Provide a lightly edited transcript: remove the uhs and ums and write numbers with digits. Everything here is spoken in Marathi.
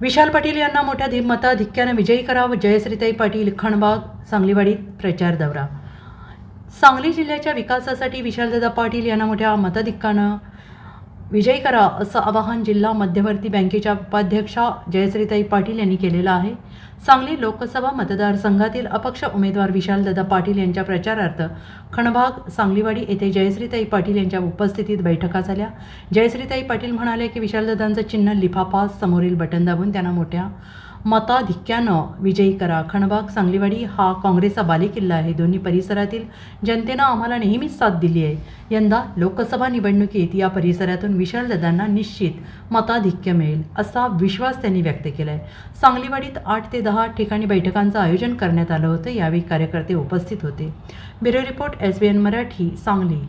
विशाल पाटील यांना मोठ्या मताधिक्यानं विजयी करावं. जयश्रीताई पाटील खणबाग सांगलीवाडीत प्रचार दौरा. सांगली जिल्ह्याच्या विकासासाठी विशालदादा पाटील यांना मोठ्या मताधिक्यानं विजयी करा असं आवाहन जिल्हा मध्यवर्ती बँकेच्या उपाध्यक्षा जयश्रीताई पाटील यांनी केलेलं आहे. सांगली लोकसभा मतदारसंघातील अपक्ष उमेदवार विशालदादा पाटील यांच्या प्रचारार्थ खणबाग सांगलीवाडी येथे जयश्रीताई पाटील यांच्या उपस्थितीत बैठका झाल्या. जयश्रीताई पाटील म्हणाले की विशालदादांचं चिन्ह लिफाफा समोरील बटन दाबून त्यांना मोठ्या मताधिक्यानं विजयी करा. खणबाग सांगलीवाडी हा काँग्रेसचा बालेकिल्ला आहे. दोन्ही परिसरातील जनतेनं आम्हाला नेहमीच साथ दिली आहे. यंदा लोकसभा निवडणुकीत या परिसरातून विशालदादांना निश्चित मताधिक्य मिळेल असा विश्वास त्यांनी व्यक्त केला आहे. सांगलीवाडीत 8 ते 10 ठिकाणी बैठकांचं आयोजन करण्यात आलं होतं. यावेळी कार्यकर्ते उपस्थित होते. Bureau report SBN Marathi Sangli.